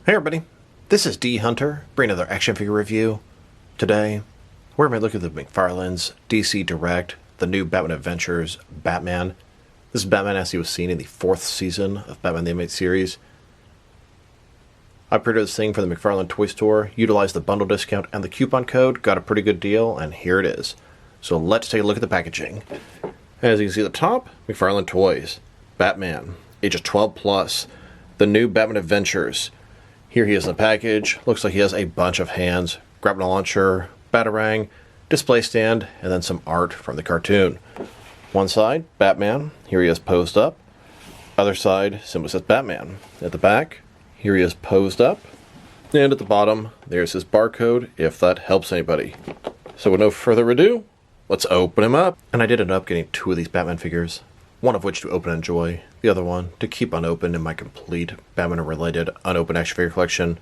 Hey everybody, this is D Hunter, bringing another action figure review. Today, we're going to look at the McFarlane's DC Direct, the new Batman Adventures Batman. This is Batman as he was seen in the 4th season of Batman the Animated Series. I pre-ordered this thing for the McFarlane Toy Store, utilized the bundle discount and the coupon code, got a pretty good deal, and here it is. So let's take a look at the packaging. As you can see at the top, McFarlane Toys, Batman, ages 12 plus, the new Batman Adventures. Here he is in the package. Looks like he has a bunch of hands, grappling launcher, batarang, display stand, and then some art from the cartoon. One side, Batman. Here he is posed up. Other side, simply says Batman. At the back, here he is posed up. And at the bottom, there's his barcode, if that helps anybody. So with no further ado, let's open him up. And I did end up getting 2 of these Batman figures. One of which to open and enjoy, the other one to keep unopened in my complete Batman-related unopened action figure collection.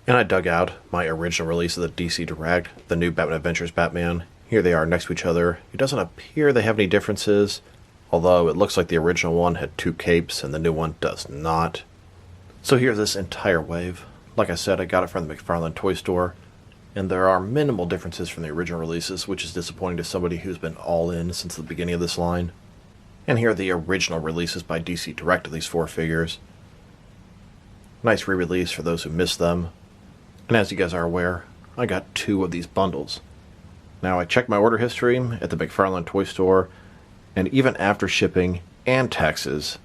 And I dug out my original release of the DC Direct, the new Batman Adventures Batman. Here they are next to each other. It doesn't appear they have any differences, although it looks like the original one had 2 capes and the new one does not. So here's this entire wave. Like I said, I got it from the McFarlane Toy Store, and there are minimal differences from the original releases, which is disappointing to somebody who's been all in since the beginning of this line. And here are the original releases by DC Direct of these 4 figures. Nice re-release for those who missed them. And as you guys are aware, I got 2 of these bundles. Now I checked my order history at the McFarlane Toy Store, and even after shipping and taxes,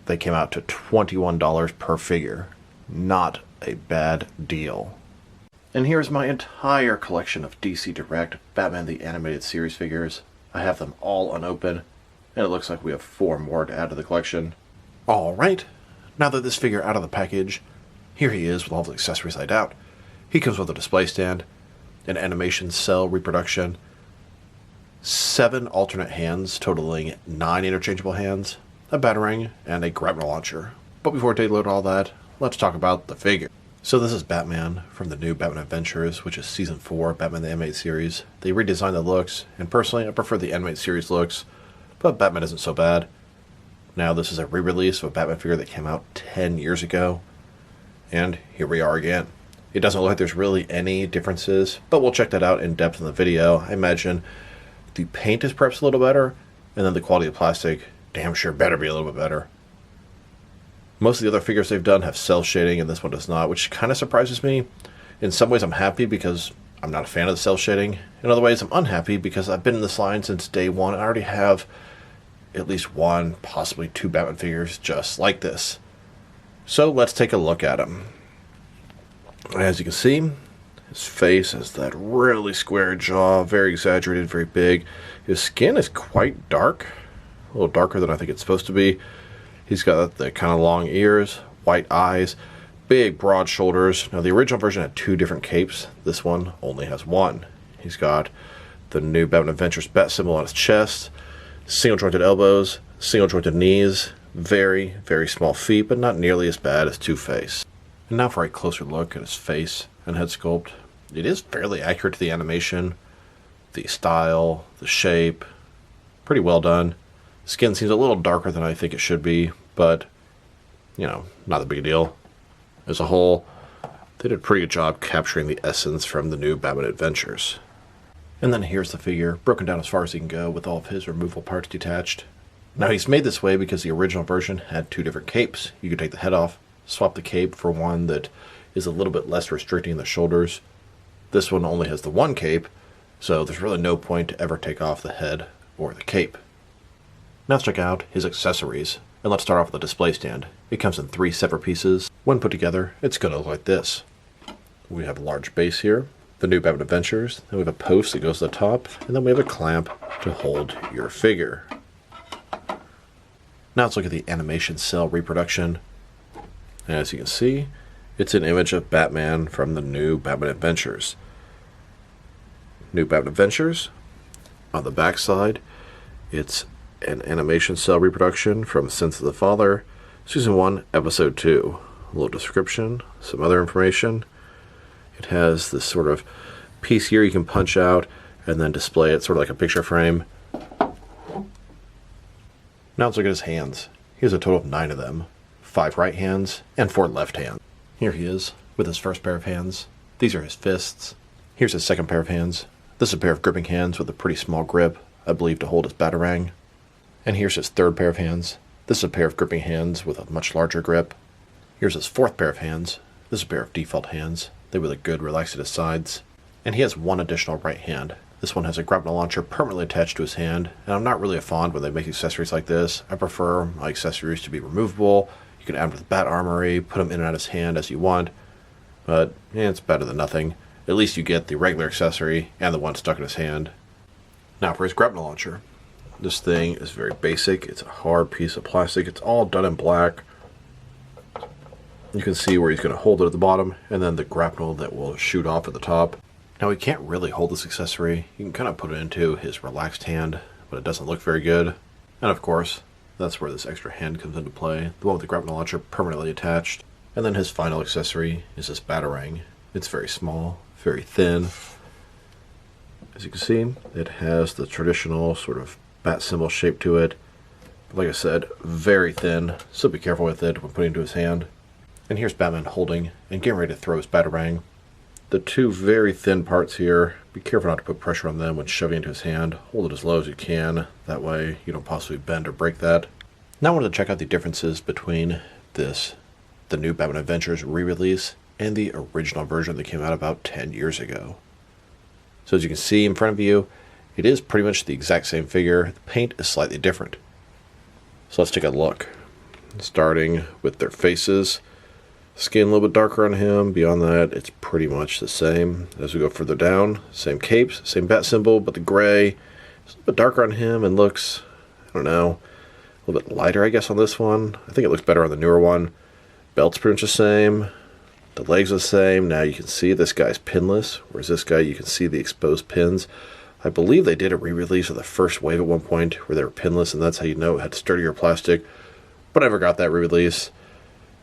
they came out to $21 per figure. Not a bad deal. And here's my entire collection of DC Direct Batman the Animated Series figures. I have them all unopened. And it looks like we have 4 more to add to the collection. Alright, now that this figure out of the package, here he is with all the accessories laid out. He comes with a display stand, an animation cell reproduction, 7 alternate hands totaling 9 interchangeable hands, a batarang, and a grappling launcher. But before we take a look at all that, let's talk about the figure. So this is Batman from the new Batman Adventures, which is Season 4 Batman the Animated Series. They redesigned the looks, and personally I prefer the Animated Series looks, but Batman isn't so bad. Now this is a re-release of a Batman figure that came out 10 years ago. And here we are again. It doesn't look like there's really any differences, but we'll check that out in depth in the video. I imagine the paint is perhaps a little better, and then the quality of plastic, damn sure better be a little bit better. Most of the other figures they've done have cell shading, and this one does not, which kind of surprises me. In some ways I'm happy because I'm not a fan of the cell shading. In other ways I'm unhappy because I've been in this line since day one and I already have at least 1, possibly 2 Batman figures just like this. So let's take a look at him. As you can see, his face has that really square jaw, very exaggerated, very big. His skin is quite dark, a little darker than I think it's supposed to be. He's got the kind of long ears, white eyes, big broad shoulders. Now the original version had 2 different capes. This one only has 1. He's got the new Batman Adventures bat symbol on his chest, single jointed elbows, single jointed knees, very, very small feet, but not nearly as bad as Two-Face. And now for a closer look at his face and head sculpt. It is fairly accurate to the animation, the style, the shape, pretty well done. Skin seems a little darker than I think it should be, but, you know, not a big deal. As a whole, they did a pretty good job capturing the essence from the new Batman Adventures. And then here's the figure, broken down as far as he can go with all of his removable parts detached. Now he's made this way because the original version had 2 different capes. You could take the head off, swap the cape for one that is a little bit less restricting in the shoulders. This one only has the 1 cape, so there's really no point to ever take off the head or the cape. Now let's check out his accessories, and let's start off with the display stand. It comes in 3 separate pieces. When put together, it's going to look like this. We have a large base here, the new Batman Adventures, then we have a post that goes to the top, and then we have a clamp to hold your figure. Now let's look at the animation cell reproduction. As you can see, it's an image of Batman from the new Batman Adventures. New Batman Adventures. On the back side, it's an animation cell reproduction from Sins of the Father, Season 1, Episode 2. A little description, some other information. It has this sort of piece here you can punch out and then display it sort of like a picture frame. Now let's look at his hands. He has a total of 9 of them. 5 right hands and 4 left hands. Here he is, with his first pair of hands. These are his fists. Here's his second pair of hands. This is a pair of gripping hands with a pretty small grip, I believe to hold his batarang. And here's his third pair of hands. This is a pair of gripping hands with a much larger grip. Here's his fourth pair of hands. This is a pair of default hands. They would look good relaxed at his sides. And he has one additional right hand. This one has a grapnel launcher permanently attached to his hand, and I'm not really a fond when they make accessories like this. I prefer my accessories to be removable. You can add them to the bat armory, put them in and out of his hand as you want, but it's better than nothing. At least you get the regular accessory and the one stuck in his hand. Now for his grapnel launcher. This thing is very basic. It's a hard piece of plastic. It's all done in black. You can see where he's going to hold it at the bottom, and then the grapnel that will shoot off at the top. Now he can't really hold this accessory. You can kind of put it into his relaxed hand, but it doesn't look very good. And of course, that's where this extra hand comes into play. The one with the grapnel launcher permanently attached. And then his final accessory is this batarang. It's very small, very thin. As you can see, it has the traditional sort of bat symbol shape to it. But like I said, very thin, so be careful with it when putting it into his hand. And here's Batman holding and getting ready to throw his batarang. The two very thin parts here, be careful not to put pressure on them when shoving into his hand. Hold it as low as you can, that way you don't possibly bend or break that. Now I wanted to check out the differences between the new Batman Adventures re-release, and the original version that came out about 10 years ago. So as you can see in front of you, it is pretty much the exact same figure. The paint is slightly different. So let's take a look. Starting with their faces. Skin a little bit darker on him. Beyond that, it's pretty much the same. As we go further down, same capes, same bat symbol, but the gray is a little bit darker on him and looks, I don't know, a little bit lighter, I guess, on this one. I think it looks better on the newer one. Belt's pretty much the same. The legs are the same. Now you can see this guy's pinless, whereas this guy, you can see the exposed pins. I believe they did a re-release of the first wave at one point where they were pinless, and that's how you know it had sturdier plastic. But I never got that re-release.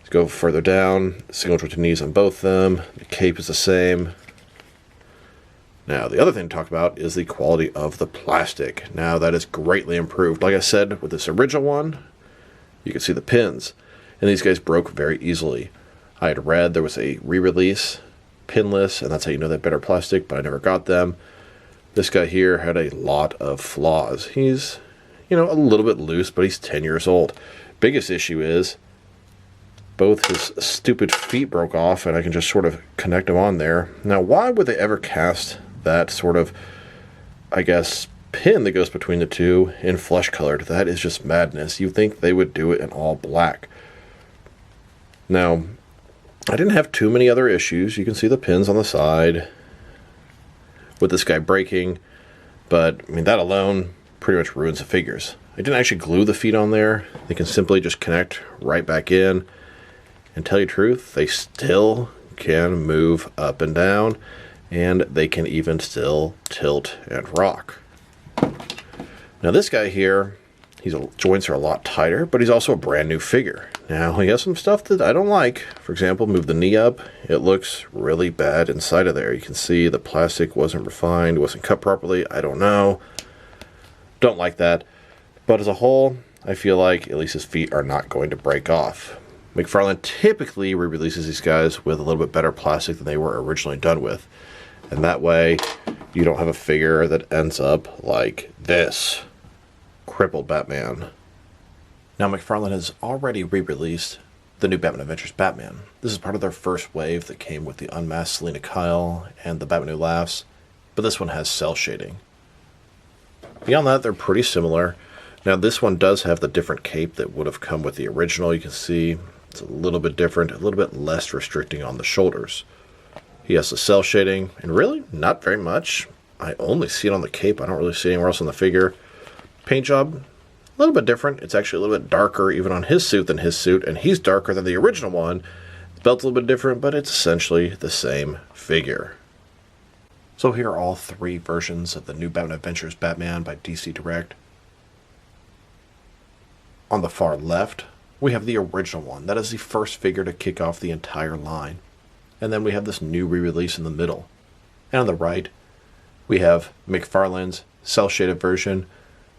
Go further down, single jointed knees on both of them. The cape is the same. Now, the other thing to talk about is the quality of the plastic. Now, that is greatly improved. Like I said, with this original one, you can see the pins. And these guys broke very easily. I had read there was a re-release, pinless, and that's how you know they have better plastic, but I never got them. This guy here had a lot of flaws. He's, a little bit loose, but he's 10 years old. Biggest issue is both his stupid feet broke off, and I can just sort of connect them on there. Now, why would they ever cast that sort of, I guess, pin that goes between the two in flesh colored? That is just madness. You'd think they would do it in all black. Now, I didn't have too many other issues. You can see the pins on the side with this guy breaking, but, that alone pretty much ruins the figures. I didn't actually glue the feet on there. They can simply just connect right back in. And tell you the truth, they still can move up and down, and they can even still tilt and rock. Now this guy here, his joints are a lot tighter, but he's also a brand new figure. Now he has some stuff that I don't like. For example, move the knee up. It looks really bad inside of there. You can see the plastic wasn't refined, wasn't cut properly. I don't know. Don't like that. But as a whole, I feel like at least his feet are not going to break off. McFarlane typically re-releases these guys with a little bit better plastic than they were originally done with. And that way, you don't have a figure that ends up like this. Crippled Batman. Now, McFarlane has already re-released the new Batman Adventures Batman. This is part of their first wave that came with the unmasked Selina Kyle and the Batman Who Laughs, but this one has cell shading. Beyond that, they're pretty similar. Now, this one does have the different cape that would have come with the original. You can see it's a little bit different, a little bit less restricting on the shoulders. He has the cell shading, and really, not very much. I only see it on the cape. I don't really see it anywhere else on the figure. Paint job, a little bit different. It's actually a little bit darker even on his suit than his suit, and he's darker than the original one. The belt's a little bit different, but it's essentially the same figure. So here are all three versions of the new Batman Adventures Batman by DC Direct. On the far left, we have the original one. That is the first figure to kick off the entire line. And then we have this new re-release in the middle. And on the right, we have McFarlane's cel-shaded version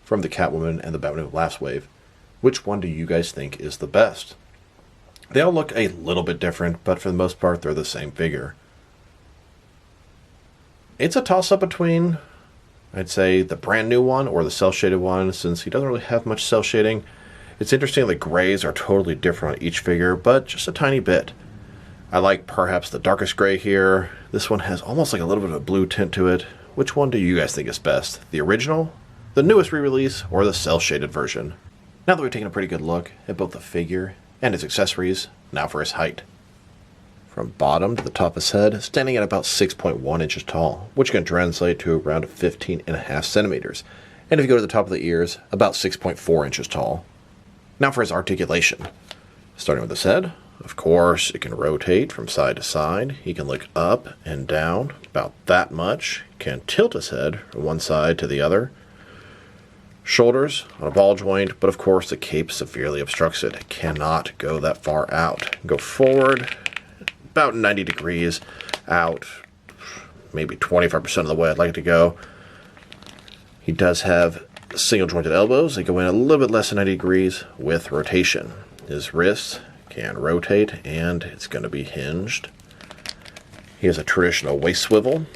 from the Catwoman and the Batman Who Laughs wave. Which one do you guys think is the best? They all look a little bit different, but for the most part, they're the same figure. It's a toss-up between, I'd say, the brand new one or the cel-shaded one, since he doesn't really have much cel shading. It's interesting the grays are totally different on each figure, but just a tiny bit. I like perhaps the darkest gray here. This one has almost like a little bit of a blue tint to it. Which one do you guys think is best? The original, the newest re-release, or the cel-shaded version? Now that we've taken a pretty good look at both the figure and his accessories, now for his height. From bottom to the top of his head, standing at about 6.1 inches tall, which can translate to around 15.5 centimeters. And if you go to the top of the ears, about 6.4 inches tall. Now for his articulation. Starting with his head, of course, it can rotate from side to side. He can look up and down about that much. Can tilt his head from one side to the other. Shoulders on a ball joint, but of course the cape severely obstructs it. It cannot go that far out. Go forward about 90 degrees, out maybe 25% of the way I'd like it to go. He does have single jointed elbows. They go in a little bit less than 90 degrees with rotation. His wrists can rotate and it's going to be hinged. He has a traditional waist swivel.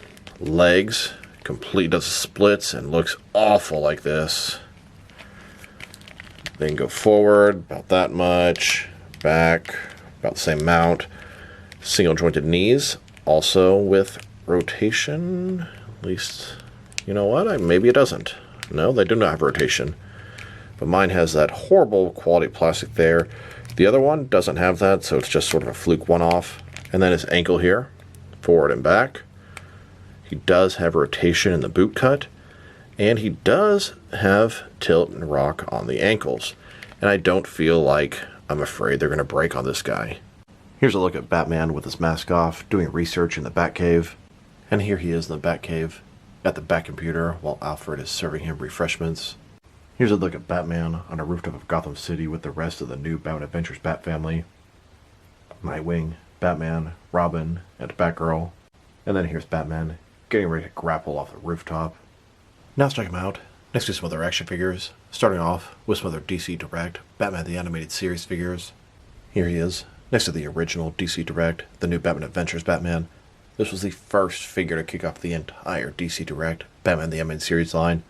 Legs complete, does splits and looks awful like this. Then go forward about that much, back about the same amount. Single jointed knees, also with rotation. At least, you know what? Maybe it doesn't. No, they do not have rotation. But mine has that horrible quality plastic there. The other one doesn't have that, so it's just sort of a fluke one-off. And then his ankle here, forward and back. He does have rotation in the boot cut, and he does have tilt and rock on the ankles. And I don't feel like I'm afraid they're going to break on this guy. Here's a look at Batman with his mask off, doing research in the Batcave. And here he is in the Batcave, at the Batcomputer, while Alfred is serving him refreshments. Here's a look at Batman on a rooftop of Gotham City with the rest of the new Batman Adventures Bat family. Nightwing, Batman, Robin, and Batgirl. And then here's Batman getting ready to grapple off the rooftop. Now let's check him out next to some other action figures, starting off with some other DC Direct Batman the Animated Series figures. Here he is, next to the original DC Direct, the new Batman Adventures Batman. This was the first figure to kick off the entire DC Direct Batman the Animated Series line.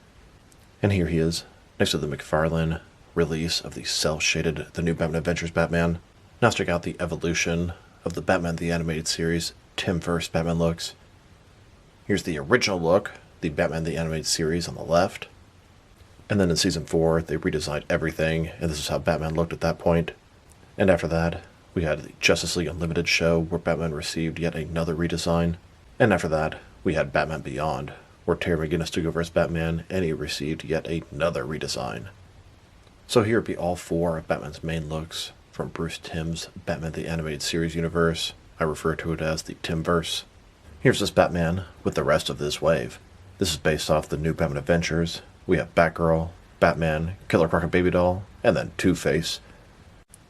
And here he is, next to the McFarlane release of the cel-shaded The New Batman Adventures Batman. Now let's check out the evolution of the Batman the Animated Series Tim-verse Batman looks. Here's the original look, the Batman the Animated Series on the left. And then in Season 4, they redesigned everything, and this is how Batman looked at that point. And after that, we had the Justice League Unlimited show, where Batman received yet another redesign. And after that, we had Batman Beyond, where Terry McGinnis took over as Batman, and he received yet another redesign. So here would be all four of Batman's main looks from Bruce Timm's Batman the Animated Series universe. I refer to it as the Timverse. Here's this Batman with the rest of this wave. This is based off the new Batman Adventures. We have Batgirl, Batman, Killer Croc and Baby Doll, and then Two-Face.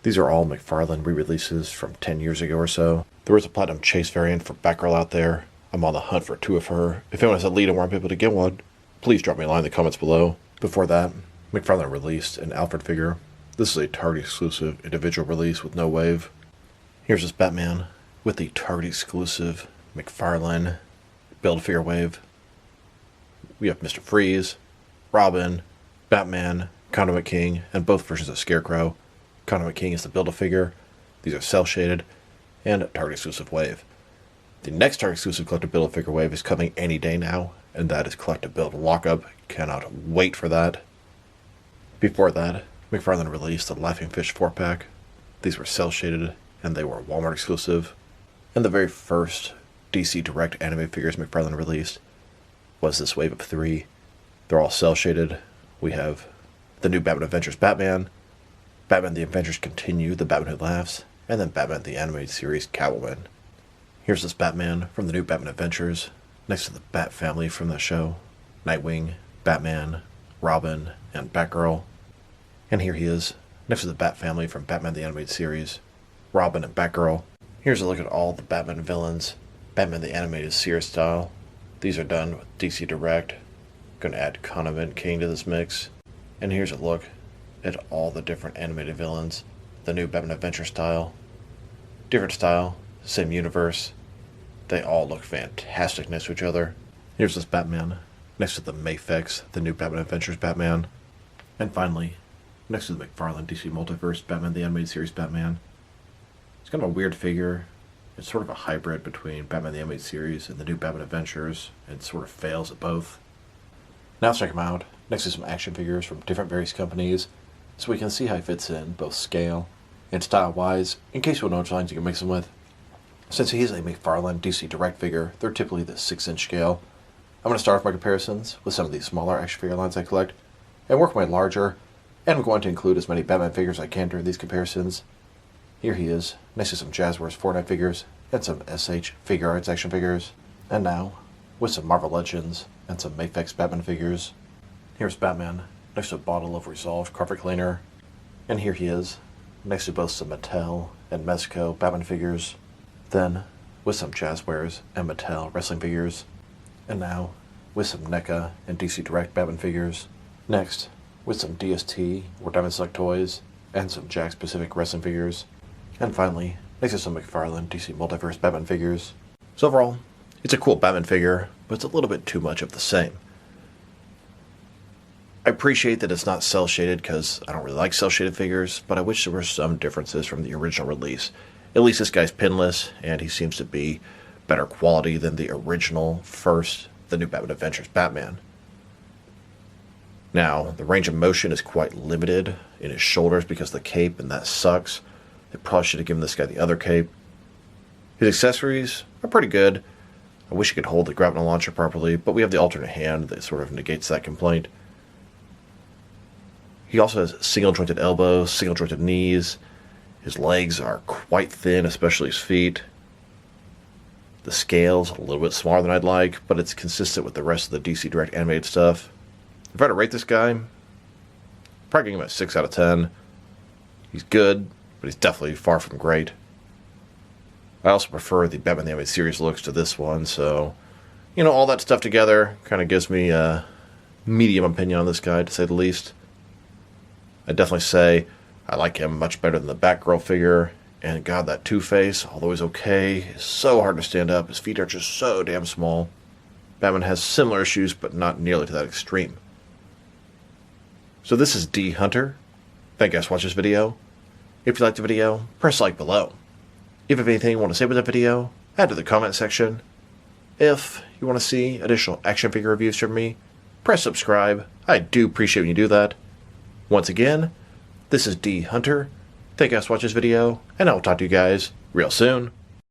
These are all McFarlane re-releases from 10 years ago or so. There is a Platinum Chase variant for Batgirl out there. I'm on the hunt for two of her. If anyone has a lead and want people to get one, please drop me a line in the comments below. Before that, McFarlane released an Alfred figure. This is a Target exclusive individual release with no wave. Here's this Batman with the Target exclusive McFarlane Build-A-Figure wave. We have Mr. Freeze, Robin, Batman, Conduit King, and both versions of Scarecrow. Conduit King is the Build-A-Figure. These are cel-shaded and Target exclusive wave. The next Target exclusive Collector Build-A-Figure wave is coming any day now, and that is Collector Build Lockup. Cannot wait for that. Before that, McFarlane released the Laughing Fish 4-pack. These were cel-shaded and they were Walmart exclusive. And the very first DC Direct anime figures McFarlane released was this wave of 3. They're all cel-shaded. We have the new Batman Adventures Batman, Batman the Adventures Continue, the Batman Who Laughs, and then Batman the Animated Series Catwoman. Here's this Batman from the new Batman Adventures, next to the Bat family from the show, Nightwing, Batman, Robin, and Batgirl. And here he is, next to the Bat family from Batman the Animated Series, Robin and Batgirl. Here's a look at all the Batman villains, Batman the Animated Series style. These are done with DC Direct. Gonna add Condiment King to this mix. And here's a look at all the different animated villains, the new Batman Adventure style. Different style, same universe. They all look fantastic next to each other. Here's this Batman next to the Mafex, the new Batman Adventures Batman. And finally, next to the McFarlane DC Multiverse Batman, the animated series Batman. It's kind of a weird figure. It's sort of a hybrid between Batman the Animated Series and the new Batman Adventures, and sort of fails at both. Now let's check him out, next to some action figures from different various companies, so we can see how he fits in, both scale and style-wise, in case you know which lines you can mix him with. Since he is a McFarlane DC Direct figure, they're typically the 6-inch scale. I'm going to start off my comparisons with some of these smaller action figure lines I collect, and work my way larger, and I'm going to include as many Batman figures as I can during these comparisons. Here he is, next to some Jazzwares Fortnite figures, and some SH Figure Arts action figures. And now, with some Marvel Legends, and some Mafex Batman figures. Here's Batman, next to a bottle of Resolve carpet cleaner. And here he is, next to both some Mattel and Mezco Batman figures. Then, with some Jazzwares and Mattel wrestling figures. And now, with some NECA and DC Direct Batman figures. Next, with some DST or Diamond Select toys, and some Jakks Pacific wrestling figures. And finally, next to some McFarlane DC Multiverse Batman figures. So overall, it's a cool Batman figure, but it's a little bit too much of the same. I appreciate that it's not cel-shaded because I don't really like cel-shaded figures, but I wish there were some differences from the original release. At least this guy's pinless, and he seems to be better quality than the original first, the new Batman Adventures Batman. Now, the range of motion is quite limited in his shoulders because of the cape, and that sucks. They probably should have given this guy the other cape. His accessories are pretty good. I wish he could hold the grapnel launcher properly, but we have the alternate hand that sort of negates that complaint. He also has single-jointed elbows, single-jointed knees. His legs are quite thin, especially his feet. The scale's a little bit smaller than I'd like, but it's consistent with the rest of the DC Direct animated stuff. If I had to rate this guy, I'd probably give him a 6 out of 10. He's good, but he's definitely far from great. I also prefer the Batman the Animated Series looks to this one, so, all that stuff together kind of gives me a medium opinion on this guy, to say the least. I'd definitely say I like him much better than the Batgirl figure, and God, that Two-Face, although he's okay, is so hard to stand up. His feet are just so damn small. Batman has similar issues, but not nearly to that extreme. So this is D Hunter. Thank you guys for watching this video. If you liked the video, press like below. If you have anything you want to say about the video, add to the comment section. If you want to see additional action figure reviews from me, press subscribe. I do appreciate when you do that. Once again, this is D Hunter. Thank you guys for watching this video, and I will talk to you guys real soon.